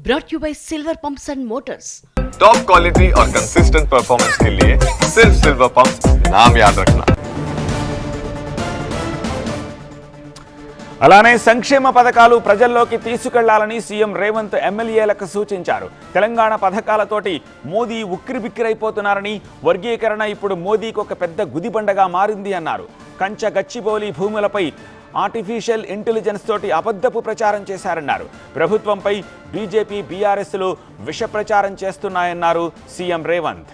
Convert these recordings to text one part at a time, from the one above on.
brought you by Silver Pumps and Motors. Top quality और consistent performance के लिए सिर्फ सिल्वर पंप्स नाम याद रखना. అలానే సంక్షేమ పథకాలు ప్రజల్లోకి తీసుకెళ్లాలని సీఎం రేవంత్ ఎమ్మెల్యేలకు సూచించారు. తెలంగాణ పథకాలతోటి మోదీ ఉక్కిరిబిక్కిరైపోతున్నారని, వర్గీకరణ ఇప్పుడు మోదీకి ఒక పెద్ద గుదిబండగా మారింది అన్నారు. కంచ గచ్చిబౌలి భూములపై ఆర్టిఫిషియల్ ఇంటెలిజెన్స్ తోటి అబద్ధపు ప్రచారం చేశారన్నారు. ప్రభుత్వంపై బీజేపీ బీఆర్ఎస్లు విష ప్రచారం చేస్తున్నాయన్నారు సీఎం రేవంత్.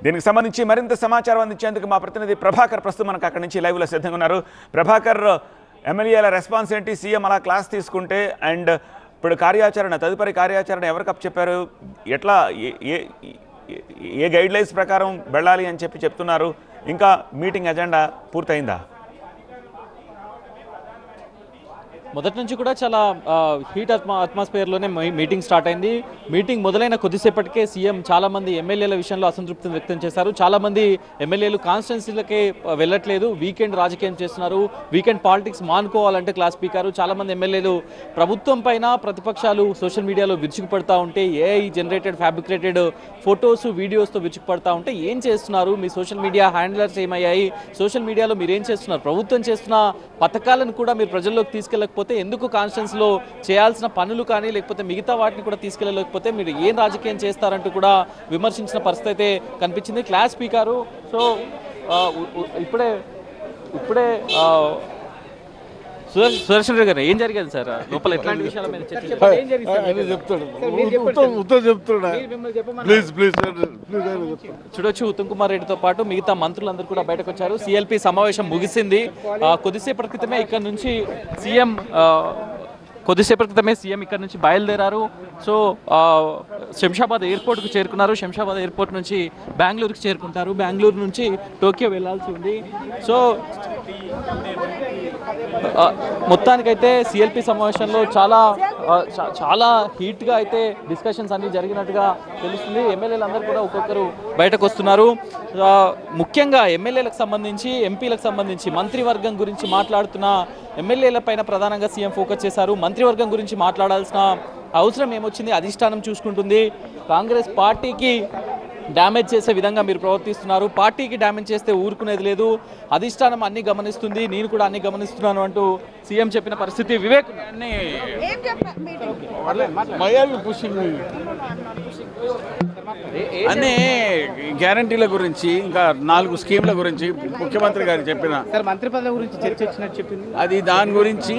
దీనికి సంబంధించి మరింత సమాచారం అందించేందుకు మా ప్రతినిధి ప్రభాకర్ ప్రస్తుతం మనకు అక్కడి నుంచి లైవ్లో సిద్ధంగా ఉన్నారు. ప్రభాకర్, ఎమ్మెల్యేల రెస్పాన్స్ ఏంటి? సీఎం అలా క్లాస్ తీసుకుంటే అండ్ ఇప్పుడు తదుపరి కార్యాచరణ ఎవరికి అప్ చెప్పారు? ఎట్లా ఏ గైడ్ లైన్స్ ప్రకారం వెళ్ళాలి అని చెప్తున్నారు? ఇంకా మీటింగ్ ఎజెండా పూర్తయిందా? మొదటి నుంచి కూడా చాలా హీట్ అట్మాస్ఫియర్లోనే మీటింగ్ స్టార్ట్ అయింది. మీటింగ్ మొదలైన కొద్దిసేపటికే సీఎం చాలామంది ఎమ్మెల్యేల విషయంలో అసంతృప్తిని వ్యక్తం చేశారు. చాలామంది ఎమ్మెల్యేలు కాన్స్టిట్యున్సీలకే వెళ్ళట్లేదు, వీకెండ్ రాజకీయం చేస్తున్నారు, వీకెండ్ పాలిటిక్స్ మానుకోవాలంటే క్లాస్ స్పీకర్. చాలామంది ఎమ్మెల్యేలు ప్రభుత్వం పైన ప్రతిపక్షాలు సోషల్ మీడియాలో విరుచుకుపడతా ఉంటే, ఏఐ జనరేటెడ్ ఫ్యాబ్రికేటెడ్ ఫొటోస్ వీడియోస్తో విరుచుకుపడతా ఉంటే ఏం చేస్తున్నారు, మీ సోషల్ మీడియా హ్యాండిలర్స్ ఏమయ్యాయి, సోషల్ మీడియాలో మీరు ఏం చేస్తున్నారు, ప్రభుత్వం చేస్తున్న పథకాలను కూడా మీరు ప్రజల్లోకి తీసుకెళ్ళకపోతే ఎందుకు కాన్స్టిట్యున్సీలో చేయాల్సిన పనులు కానీ లేకపోతే మిగతా వాటిని కూడా తీసుకెళ్ళలేకపోతే మీరు ఏం రాజకీయం చేస్తారంటూ కూడా విమర్శించిన పరిస్థితి అయితే కనిపించింది క్లాస్ స్పీకరు. సో ఇప్పుడే సుదర్శన్ రెడ్డి గారు ఏం జరిగింది సార్ లోపల ఎట్లాంటి విషయాల మీద చూడొచ్చు. ఉత్తమ్ కుమార్ రెడ్డితో పాటు మిగతా మంత్రులందరూ కూడా బయటకు వచ్చారు. సిఎల్పి సమావేశం ముగిసింది. కొద్దిసేపటి క్రితమే ఇక్కడ నుంచి సీఎం ఇక్కడ నుంచి బయలుదేరారు. సో శంషాబాద్ ఎయిర్పోర్ట్కు చేరుకున్నారు. శంషాబాద్ ఎయిర్పోర్ట్ నుంచి బెంగళూరుకి చేరుకుంటారు. బెంగళూరు నుంచి టోక్యో వెళ్లాల్సి ఉంది. సో మొత్తానికైతే సిఎల్పి సమావేశంలో చాలా హీట్గా అయితే డిస్కషన్స్ అన్నీ జరిగినట్టుగా తెలుస్తుంది. ఎమ్మెల్యేలు అందరూ కూడా ఒక్కొక్కరు బయటకు వస్తున్నారు. ముఖ్యంగా ఎమ్మెల్యేలకు సంబంధించి, ఎంపీలకు సంబంధించి మంత్రివర్గం గురించి మాట్లాడుతున్న ఎమ్మెల్యేల పైన ప్రధానంగా సీఎం ఫోకస్ చేశారు. మంత్రివర్గం గురించి మాట్లాడాల్సిన అవసరం ఏమొచ్చింది? అధిష్టానం చూసుకుంటుంది. కాంగ్రెస్ పార్టీకి డ్యామేజ్ చేసే విధంగా మీరు ప్రవర్తిస్తున్నారు, పార్టీకి డ్యామేజ్ చేస్తే ఊరుకునేది లేదు, అధిష్టానం అన్ని గమనిస్తుంది, నేను కూడా అన్ని గమనిస్తున్నాను అంటూ సీఎం చెప్పిన పరిస్థితి. వివేక్ అన్ని గ్యారంటీల గురించి, ఇంకా 4 స్కీమ్ల గురించి ముఖ్యమంత్రి గారు చెప్పిన మంత్రి పదవి గురించి చర్చ వచ్చినట్టు చెప్పింది. అది దాని గురించి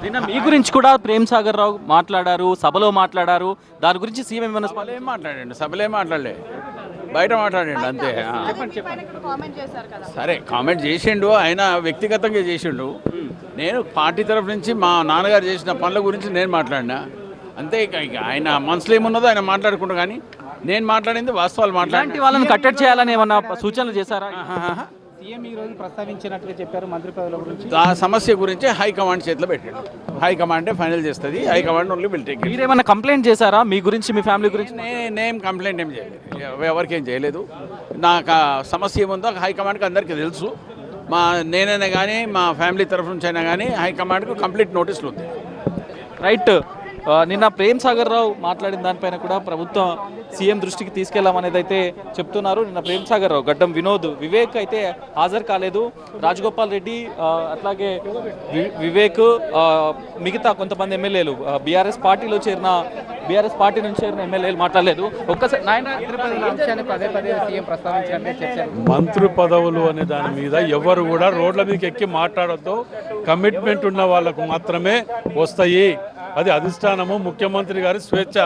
నిన్న మీ గురించి కూడా ప్రేమ్ సాగర్ రావు మాట్లాడారు, సభలో మాట్లాడారు. దాని గురించి సీఎం ఏమైనా సభలే మాట్లాడండి, సభలే మాట్లాడలే, బయట మాట్లాడండి అంతే. సరే కామెంట్ చేసిండు, ఆయన వ్యక్తిగతంగా చేసిండు. నేను పార్టీ తరఫు నుంచి మా నాన్నగారు చేసిన పనుల గురించి నేను మాట్లాడినా అంతే. ఇక ఆయన మనసులో ఏమున్నదో ఆయన మాట్లాడుకుంటా, కానీ నేను మాట్లాడింది వాస్తవాలు మాట్లాడి వాళ్ళని కట్టడి చేయాలని ఏమన్నా సూచనలు చేశారా? సీఎం ఈ రోజు ప్రస్తావించినట్టుగా చెప్పారు మంత్రి పదవుల గురించి. ఆ సమస్య గురించి హైకమాండ్ చేతిలో పెట్టాడు. హైకమాండే ఫైనల్ చేస్తుంది. High command only will take. మీరేమన్నా కంప్లైంట్ చేశారా మీ గురించి, మీ ఫ్యామిలీ గురించి? నేనేం కంప్లైంట్ ఏం చేయలేదు, ఎవరికేం చేయలేదు. నాకు ఆ సమస్య ఏముందో హైకమాండ్కి అందరికీ తెలుసు. నేనైనా కానీ మా ఫ్యామిలీ తరఫు నుంచి అయినా కానీ హైకమాండ్కు కంప్లీట్ నోటీసులు ఉంది. రైట్. నిన్న ప్రేమ్ సాగర్ రావు మాట్లాడిన దానిపైన కూడా ప్రభుత్వం సీఎం దృష్టికి తీసుకెళ్లామనేది అయితే చెప్తున్నారు. నిన్న ప్రేమ్ సాగర్ రావు, గడ్డం వినోద్, వివేక్ అయితే హాజరు కాలేదు. రాజగోపాల్ రెడ్డి అట్లాగే వివేక్, మిగతా కొంతమంది ఎమ్మెల్యేలు బీఆర్ఎస్ పార్టీ నుంచి చేరిన ఎమ్మెల్యేలు మాట్లాడలేదు. ఒక్కసారి మంత్రి పదవులు అనే దాని మీద ఎవరు కూడా రోడ్ల మీదకి ఎక్కి మాట్లాడద్దు. కమిట్మెంట్ ఉన్న వాళ్ళకు మాత్రమే వస్తాయి. అది అధిష్టానము, ముఖ్యమంత్రి గారి స్వేచ్ఛ.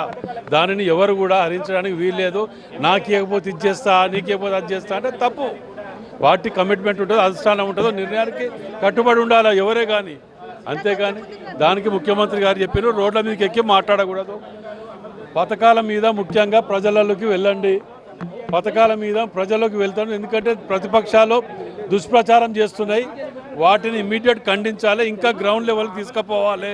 దానిని ఎవరు కూడా హరించడానికి వీల్లేదు. నాకు ఇవ్వకపోతే ఇది చేస్తా, నీకు ఇవ్వకపోతే అది చేస్తా అంటే తప్పు. పార్టీ కమిట్మెంట్ ఉంటుందో, అధిష్టానం ఉంటుందో, నిర్ణయానికి కట్టుబడి ఉండాలి ఎవరే కానీ. అంతేగాని దానికి ముఖ్యమంత్రి గారు చెప్పారు రోడ్ల మీదకి ఎక్కి మాట్లాడకూడదు. పథకాల మీద ముఖ్యంగా ప్రజలలోకి వెళ్ళండి. పథకాల మీద ప్రజల్లోకి వెళ్తాను. ఎందుకంటే ప్రతిపక్షాలు దుష్ప్రచారం చేస్తున్నాయి. వాటిని ఇమ్మీడియట్ ఖండించాలి, ఇంకా గ్రౌండ్ లెవెల్కి తీసుకుపోవాలి.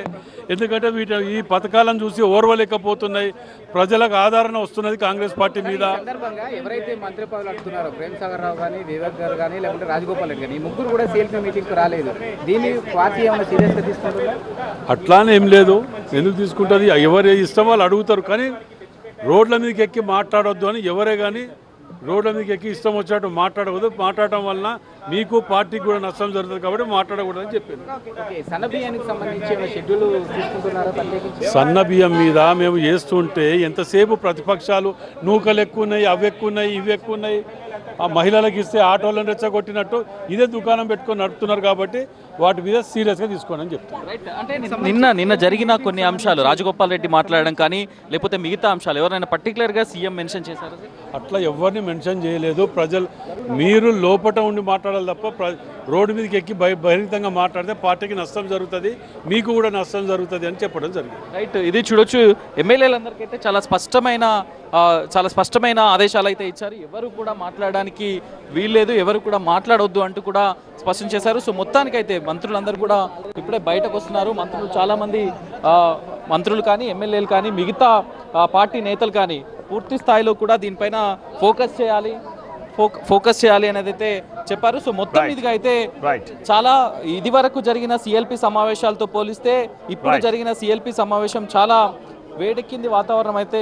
ఎందుకంటే ఈ పథకాలను చూసి ఓర్వలేకపోతున్నాయి, ప్రజలకు ఆదరణ వస్తున్నది కాంగ్రెస్ పార్టీ మీద. సందర్భంగా ఎవరైతే మంత్రి పదవులు అడుగుతున్నారో ప్రేమ్ సాగర్ రావు కానీ, వివేక్ గారు కానీ, లేకుంటే రాజగోపాల్ రెడ్డి కానీ, ఈ ముగ్గురు కూడా సీఎల్పీ మీటింగ్కి రాలేదు. దీన్ని పార్టీ ఏమైనా సీరియస్గా తీసుకుంటుందా? అట్లానే ఏం లేదు, ఎందుకు తీసుకుంటుంది? ఎవరు ఇష్టం వాళ్ళు అడుగుతారు, కానీ రోడ్ల మీదకి ఎక్కి మాట్లాడొద్దు అని ఎవరే కానీ రోడ్ల మీదకి ఎక్కి ఇష్టం వచ్చినట్టు మాట్లాడకూడదు. మాట్లాడటం వలన మీకు పార్టీకి కూడా నష్టం జరుగుతుంది కాబట్టి మాట్లాడకూడదని చెప్పింది. ఓకే, సన్న బియ్యానికి సంబంధించి ఏమైనా షెడ్యూల్ తీసుకుంటున్నారా ప్రత్యేకించి? సన్న బియ్యం మీద మేము చేస్తుంటే ఎంతసేపు ప్రతిపక్షాలు నూకలు ఎక్కువ ఉన్నాయి, అవి ఎక్కువ ఉన్నాయి, ఇవి ఎక్కువ ఉన్నాయి, ఆ మహిళలకు ఇస్తే ఆటోలను రెచ్చగొట్టినట్టు ఇదే దుకాణం పెట్టుకొని నడుపుతున్నారు కాబట్టి వాటి మీద సీరియస్గా తీసుకోండి అని చెప్తున్నారు. రైట్. అంటే నిన్న జరిగిన కొన్ని అంశాలు రాజగోపాల్ రెడ్డి మాట్లాడడం కానీ లేకపోతే మిగతా అంశాలు ఎవరైనా పర్టికులర్గా సీఎం మెన్షన్ చేశారు? అట్లా ఎవరిని మెన్షన్ చేయలేదు. మీరు లోపట ఉండి మాట్లాడాలి తప్ప రోడ్డు మీదకి ఎక్కి బహిరంగంగా మాట్లాడితే పార్టీకి నష్టం జరుగుతుంది, మీకు కూడా నష్టం జరుగుతుంది అని చెప్పడం జరిగింది. రైట్. ఇది చూడొచ్చు, ఎమ్మెల్యేలందరికైతే చాలా స్పష్టమైన ఆదేశాలు అయితే ఇచ్చారు. ఎవరు కూడా మాట్లాడడానికి వీల్లేదు, ఎవరు కూడా మాట్లాడొద్దు అంటూ కూడా స్పష్టం చేశారు. సో మొత్తానికైతే మంత్రులందరూ కూడా ఇప్పుడే బయటకు వస్తున్నారు. మంత్రులు చాలామంది మంత్రులు కానీ, ఎమ్మెల్యేలు కానీ, మిగతా పార్టీ నేతలు కానీ పూర్తి స్థాయిలో కూడా దీనిపైన ఫోకస్ చేయాలి అనేది అయితే చెప్పారు. సో మొత్తం మీదుగా అయితే చాలా ఇది వరకు జరిగిన సిఎల్పి సమావేశాలతో పోలిస్తే ఇప్పుడు జరిగిన సిఎల్పి సమావేశం చాలా వేడెక్కింది వాతావరణం అయితే